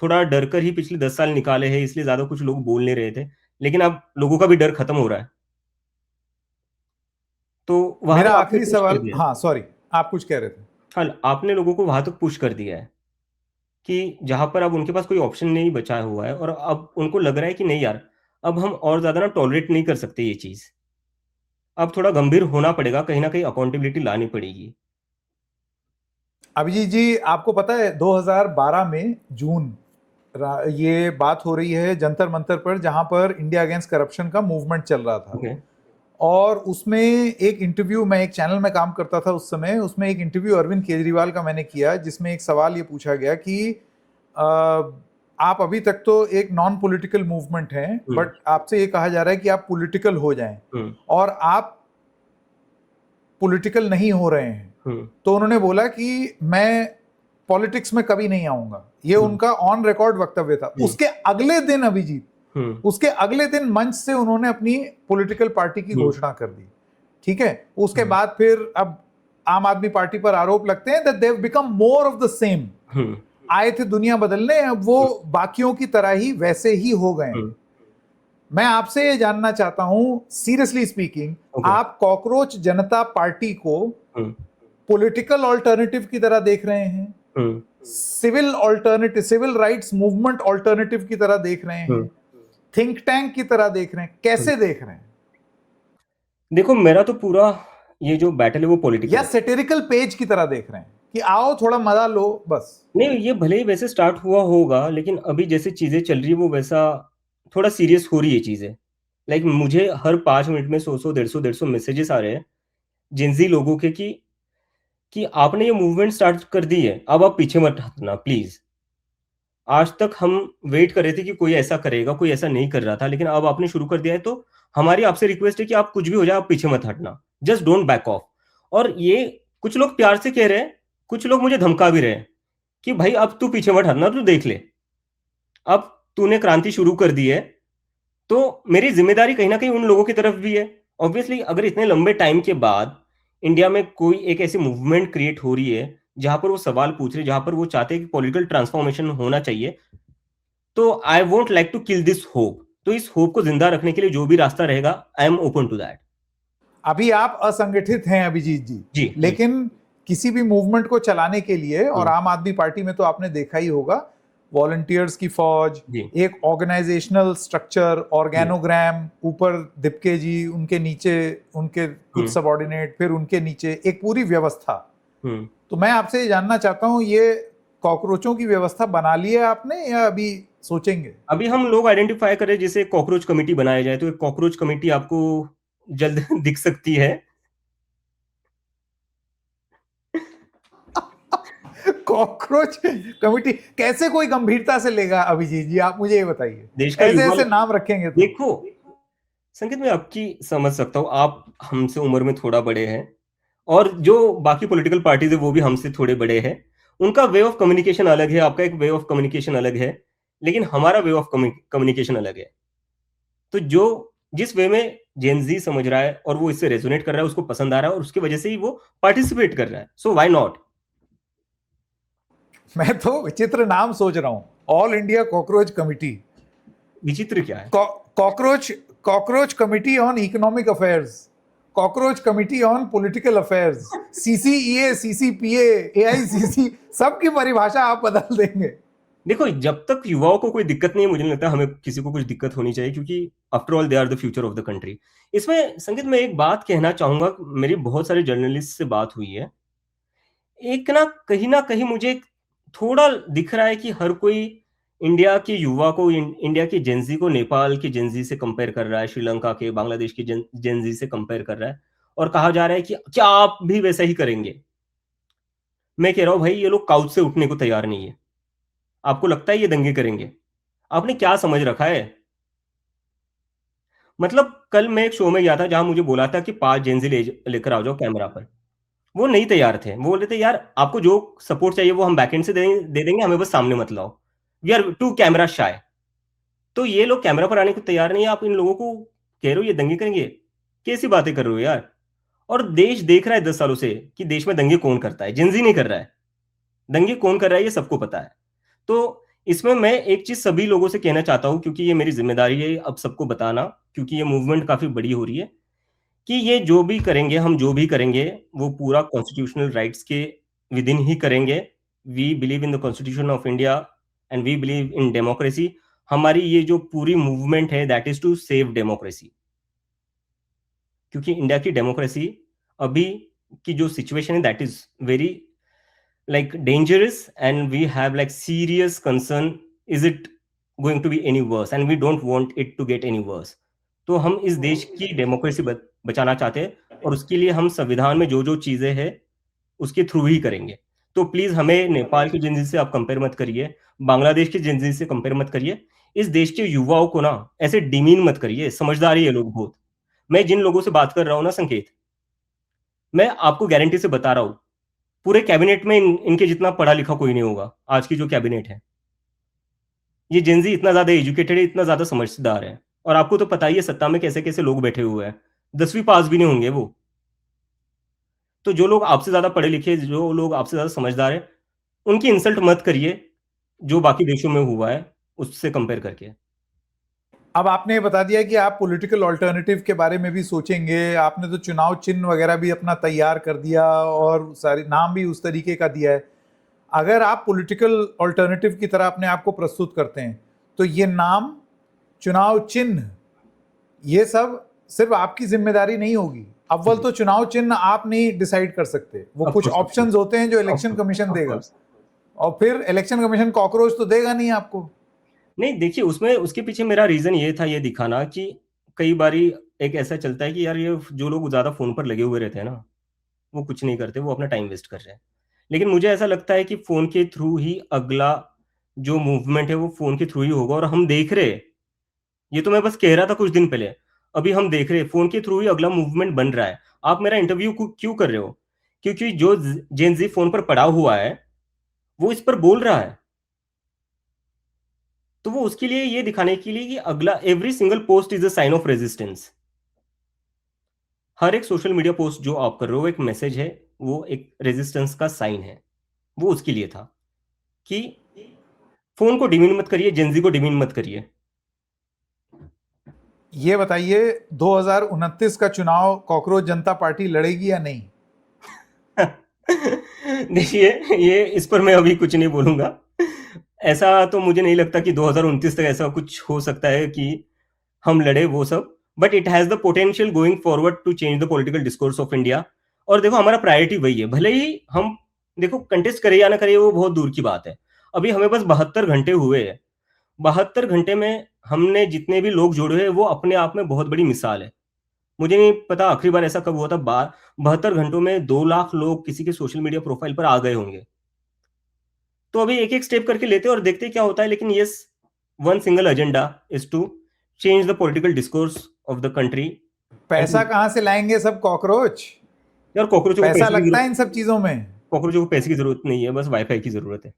थोड़ा डर कर ही पिछले 10 साल निकाले हैं, इसलिए ज़्यादा कुछ लोग बोल नहीं रहे थे, लेकिन अब लोगों का भी डर खत्म हो रहा है, तो वहां मेरा तक आपने आखिरी पुश कर सवाल, दिया है। हाँ सॉरी, आप कुछ कह रहे थे। हाँ, आपने लोगों को वहां तक पुश कर दिया है कि जहां पर अब उनके पास कोई ऑप्शन नहीं बचा हुआ है, और अब उनको लग रहा है कि नहीं यार, अब हम और ज्यादा ना टॉलरेट नहीं कर सकते ये चीज, अब थोड़ा गंभीर होना पड़ेगा, कहीं ना कहीं अकाउंटेबिलिटी लानी पड़ेगी। अभिजीत जी, आपको पता है 2012 में जून, ये बात हो रही है जंतर मंतर पर, जहां पर इंडिया अगेंस्ट करप्शन का मूवमेंट चल रहा था। ओके। और उसमें एक इंटरव्यू, मैं एक चैनल में काम करता था उस समय, उसमें एक इंटरव्यू अरविंद केजरीवाल का मैंने किया, जिसमें एक सवाल ये पूछा गया कि आप अभी तक तो एक नॉन पॉलिटिकल मूवमेंट हैं, बट आपसे ये कहा जा रहा है कि आप पॉलिटिकल हो जाएं, और आप पॉलिटिकल नहीं हो रहे हैं। तो उन्होंने बोला कि मैं पॉलिटिक्स में कभी नहीं आऊंगा। ये उनका ऑन रिकॉर्ड वक्तव्य था। उसके अगले दिन अभिजीत, उसके अगले दिन मंच से उन्होंने अपनी पॉलिटिकल पार्टी की घोषणा कर दी। ठीक है, उसके बाद फिर अब आम आदमी पार्टी पर आरोप लगते हैं that they have become more of the same. आए थे दुनिया बदलने, अब वो बाकियों की तरह ही वैसे ही हो गए। मैं आपसे ये जानना चाहता हूं, सीरियसली स्पीकिंग, आप कॉकरोच जनता पार्टी को पॉलिटिकल ऑल्टरनेटिव की तरह देख रहे हैं, civil alternative, civil rights movement alternative की तरह देख रहे हैं, थिंक टैंक की तरह देख रहे हैं, कैसे देख रहे हैं? देखो, मेरा तो पूरा ये जो बैटल है वो पॉलिटिकल या सेटेरिकल पेज की तरह देख रहे हैं कि आओ थोड़ा मजा लो बस? नहीं, ये भले ही वैसे स्टार्ट हुआ होगा, लेकिन अभी जैसे चीजें चल रही है वो वैसा थोड़ा सीरियस हो रही है चीजें। लाइक मुझे हर 5 मिनट में 100 150 मैसेजेस आ रहे हैं जिनजी लोगों के कि आपने ये मूवमेंट स्टार्ट कर दी है, अब आप पीछे मत हटना प्लीज। आज तक हम वेट कर रहे थे कि कोई ऐसा करेगा, कोई ऐसा नहीं कर रहा था, लेकिन अब आपने शुरू कर दिया है, तो हमारी आपसे रिक्वेस्ट है कि आप कुछ भी हो जाए, आप पीछे मत हटना, जस्ट डोंट बैक ऑफ। और ये कुछ लोग प्यार से कह रहे हैं, कुछ लोग मुझे धमका भी रहे हैं कि भाई अब तू पीछे मत हटना, तू देख ले, अब तूने क्रांति शुरू कर दी है, तो मेरी जिम्मेदारी कहीं ना कहीं उन लोगों की तरफ भी है। ऑब्वियसली अगर इतने लंबे टाइम के बाद इंडिया में कोई एक ऐसी मूवमेंट क्रिएट हो रही है जहां पर वो सवाल पूछ रहे, जहां पर वो चाहते हैं कि पॉलिटिकल ट्रांसफॉर्मेशन होना चाहिए, तो I won't like to kill this hope. तो इस होप को जिंदा रखने के लिए जो भी रास्ता रहेगा, I am open to that. अभी आप असंगठित हैं अभिजीत जी, जी, लेकिन किसी भी मूवमेंट को चलाने के लिए, और आम आदमी पार्टी में तो आपने देखा ही होगा, वॉलंटियर्स की फौज, एक ऑर्गेनाइजेशनल स्ट्रक्चर, ऑर्गेनोग्राम, ऊपर दिपके जी, उनके नीचे उनके कुछ सबऑर्डिनेट, फिर उनके नीचे एक पूरी व्यवस्था। तो मैं आपसे ये जानना चाहता हूं, ये कॉकरोचों की व्यवस्था बना ली है आपने या अभी सोचेंगे? अभी हम लोग आइडेंटिफाई करें जिसे कॉकरोच कमेटी बनाया जाए, तो एक कॉकरोच कमेटी आपको जल्द दिख सकती है। कॉकरोच कमेटी कैसे कोई गंभीरता से लेगा? अभिजीत जी आप मुझे ये बताइए, देश का ऐसे युवा ऐसे नाम रखेंगे तो। देखो संकेत, मैं आपकी समझ सकता हूँ, आप हमसे उम्र में थोड़ा बड़े हैं और जो बाकी पॉलिटिकल पार्टीज है वो भी हमसे थोड़े बड़े हैं। उनका वे ऑफ कम्युनिकेशन अलग है, आपका एक वे ऑफ कम्युनिकेशन अलग है, लेकिन हमारा वे ऑफ कम्युनिकेशन अलग है। तो जो जिस वे में जेनजी समझ रहा है और वो इससे रेजोनेट कर रहा है, उसको पसंद आ रहा है और उसकी वजह से ही वो पार्टिसिपेट कर रहा है, सो व्हाई नॉट। मैं तो विचित्र नाम सोच रहा हूं, ऑल इंडिया कॉकरोच कमिटी। विचित्र क्या है? Cockroach cockroach committee on economic affairs, cockroach committee on political affairs, CCEA, CCPA, AICC, सबकी परिभाषा आप बदल देंगे। देखो, जब तक युवाओं को कोई दिक्कत नहीं है, मुझे नहीं लगता हमें किसी को कुछ दिक्कत होनी चाहिए, क्योंकि after all they are the future of the country. इसमें संगीत, मैं एक बात कहना चाहूंगा, मेरी बहुत सारे जर्नलिस्ट से बात हुई है, एक ना कहीं मुझे थोड़ा दिख रहा है कि हर कोई इंडिया के युवा को, इंडिया के जेंजी को नेपाल के जेंजी से कंपेयर कर रहा है, श्रीलंका के, बांग्लादेश के जेंजी से कंपेयर कर रहा है, और कहा जा रहा है कि क्या आप भी वैसा ही करेंगे। मैं कह रहा हूं भाई, ये लोग काउच से उठने को तैयार नहीं है। आपको लगता है ये दंगे करेंगे? आपने क्या समझ रखा है? मतलब कल मैं एक शो में गया था जहां मुझे बोला था कि 5 जेंजी लेकर आ जाओ कैमरा पर। वो नहीं तैयार थे। वो बोले थे यार आपको जो सपोर्ट चाहिए वो हम बैकएंड से दे देंगे, हमें बस सामने मत लाओ, we are too camera shy. तो ये लोग कैमरा पर आने को तैयार नहीं है, आप इन लोगों को कह रहे हो ये दंगे करेंगे? कैसी बातें कर रहे हो यार? और देश देख रहा है 10 सालों से कि देश में दंगे कौन करता है, जिंजी नहीं कर रहा है, दंगे कौन कर रहा है ये सबको पता है। तो इसमें मैं एक चीज सभी लोगों से कहना चाहता हूं, क्योंकि ये मेरी जिम्मेदारी है अब सबको बताना, क्योंकि ये मूवमेंट काफी बड़ी हो रही है, कि ये जो भी करेंगे, हम जो भी करेंगे, वो पूरा कॉन्स्टिट्यूशनल राइट्स के विद इन ही करेंगे। We believe in the constitution of India and we believe in democracy. हमारी ये जो पूरी मूवमेंट है that is to save democracy, क्योंकि इंडिया की डेमोक्रेसी अभी की जो सिचुएशन है that is very like dangerous, and we have like serious concern, is it going to be any worse, and we don't want it to get any worse। तो हम इस देश की डेमोक्रेसी बचाना चाहते हैं, और उसके लिए हम संविधान में जो जो चीजें हैं उसके थ्रू ही करेंगे। तो प्लीज हमें नेपाल की जिंदगी से आप कंपेयर मत करिए, बांग्लादेश की जिंदगी से कंपेयर मत करिए, इस देश के युवाओं को ना ऐसे डिमीन मत करिए, समझदारी है लोग बहुत। मैं जिन लोगों से बात कर रहा हूँ ना संकेत, मैं आपको गारंटी से बता रहा हूँ, पूरे कैबिनेट में इनके जितना पढ़ा लिखा कोई नहीं होगा। आज की जो कैबिनेट है, ये जेंजी इतना ज्यादा एजुकेटेड है, इतना ज्यादा समझदार है, और आपको तो पता ही है सत्ता में कैसे कैसे लोग बैठे हुए हैं, 10वीं पास भी नहीं होंगे वो। तो जो लोग आपसे ज्यादा पढ़े लिखे, जो लोग आपसे ज्यादा समझदार है, उनकी इंसल्ट मत करिए, जो बाकी देशों में हुआ है उससे कंपेयर करके। अब आपने बता दिया कि आप पॉलिटिकल ऑल्टरनेटिव के बारे में भी सोचेंगे, आपने तो चुनाव चिन्ह वगैरह भी अपना तैयार कर दिया और सारे नाम भी उस तरीके का दिया है। अगर आप पॉलिटिकल ऑल्टरनेटिव की तरह अपने आप को प्रस्तुत करते हैं तो ये नाम, चुनाव चिन्ह, ये सब सिर्फ आपकी जिम्मेदारी नहीं होगी। अव्वल तो चुनाव चिन्ह आप नहीं डिसाइड कर सकते, वो कुछ ऑप्शंस होते हैं जो इलेक्शन कमीशन देगा, और फिर इलेक्शन कमीशन कॉकरोच तो देगा नहीं आपको। नहीं, देखिए उसमें उसके पीछे मेरा रीजन ये था, ये दिखाना कि कई बारी एक ऐसा चलता है कि यार ये जो लोग ज्यादा फोन पर लगे हुए रहते हैं ना, वो कुछ नहीं करते, वो अपना टाइम वेस्ट कर रहे हैं। लेकिन मुझे ऐसा लगता है कि फोन के थ्रू ही अगला जो मूवमेंट है वो फोन के थ्रू ही होगा, और हम देख रहे हैं, ये तो मैं बस कह रहा था कुछ दिन पहले, अभी हम देख रहे हैं फोन के थ्रू ही अगला मूवमेंट बन रहा है। आप मेरा इंटरव्यू क्यों कर रहे हो? क्योंकि जो जेनजी फोन पर पड़ा हुआ है वो इस पर बोल रहा है, तो वो उसके लिए ये दिखाने के लिए कि अगला every single post is a sign of resistance. हर एक सोशल मीडिया पोस्ट जो आप कर रहे हो एक मैसेज है, वो एक रेजिस्टेंस का साइन है। वो उसके लिए था कि फोन को डिमीन मत करिए, जेनजी को डिमीन मत करिए। ये बताइए 2029 का चुनाव कॉकरोच जनता पार्टी लड़ेगी या नहीं? देखिए, ये इस पर मैं अभी कुछ नहीं बोलूंगा। ऐसा तो मुझे नहीं लगता कि 2029 तक ऐसा कुछ हो सकता है कि हम लड़े वो सब, but it has the potential going forward to change the political discourse of India. और देखो हमारा प्रायोरिटी वही है, भले ही हम देखो कंटेस्ट करे या ना करे वो बहुत दूर की बात है। अभी हमें बस 72 घंटे हुए हैं, 72 घंटे में हमने जितने भी लोग जोड़े हैं वो अपने आप में बहुत बड़ी मिसाल है। मुझे नहीं पता आखिरी बार ऐसा कब हुआ था, 72 घंटों में 2 लाख लोग किसी के सोशल मीडिया प्रोफाइल पर आ गए होंगे। तो अभी एक एक स्टेप करके लेते हैं और देखते हैं क्या होता है। लेकिन yes, one single agenda is to change the political discourse of the country. पैसा कहाँ से लाएंगे सब कॉकरोच? यार कॉकरोचों को पैसा पैसे की लगता है जरूरत, इन सब चीजों में। कॉकरोचों को पैसे की जरूरत नहीं है, बस वाईफाई की जरूरत है।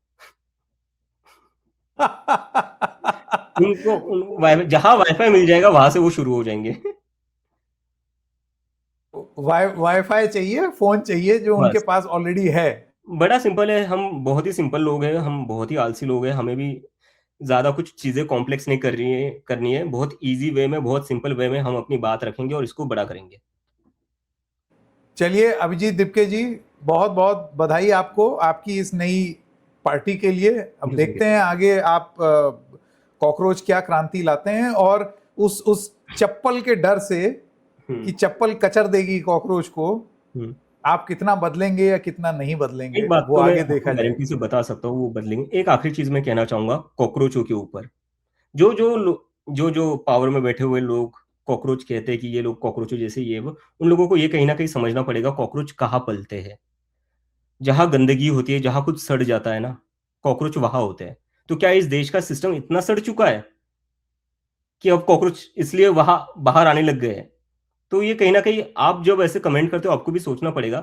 उनको जहां वाईफाई मिल जाएगा वहां से वो शुरू हो जाएंगे। वाईफाई चाहिए, फोन चाहिए जो उनके बस पास ऑलरेडी है। बड़ा सिंपल है, हम बहुत ही सिंपल लोग हैं, हम बहुत ही आलसी लोग हैं, हमें भी ज्यादा कुछ चीजें कॉम्प्लेक्स नहीं करनी है। बहुत इजी वे में, बहुत सिंपल वे में हम अपनी बात रखेंगे और इसको बड़ा करेंगे। चलिए अभिजीत दिपके जी, बहुत बहुत बधाई आपको आपकी इस नई पार्टी के लिए। अब देखते हैं आगे आप कॉकरोच क्या क्रांति लाते हैं, और उस चप्पल के डर से कि चप्पल कचर देगी कॉकरोच को, आप कितना बदलेंगे या कितना नहीं बदलेंगे एक बात वो तो मैं आगे आपको देखा जाएगा। गारंटी से बता सकता हूँ, वो बदलेंगे। एक आखिरी चीज मैं कहना चाहूंगा कॉकरोचों के ऊपर। जो जो जो जो पावर में बैठे हुए लोग कॉकरोच कहते हैं कि ये लोग कॉकरोचों जैसे ये वो, उन लोगों को ये कहीं ना कहीं समझना पड़ेगा कॉकरोच कहाँ पलते हैं। जहां गंदगी होती है, जहां कुछ सड़ जाता है ना, कॉकरोच वहां होते हैं। तो क्या इस देश का सिस्टम इतना सड़ चुका है कि अब कॉकरोच इसलिए वहां बाहर आने लग गए हैं? तो ये कहीं ना कहीं आप जब ऐसे कमेंट करते हो आपको भी सोचना पड़ेगा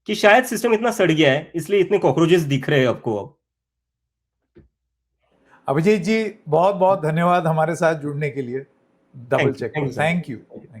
कि शायद सिस्टम इतना सड़ गया है इसलिए इतने कॉकरोचेस दिख रहे हैं आपको अब। अभिजीत जी बहुत बहुत धन्यवाद हमारे साथ जुड़ने के लिए। डबल चेक थैंक पर you so thank you. Much.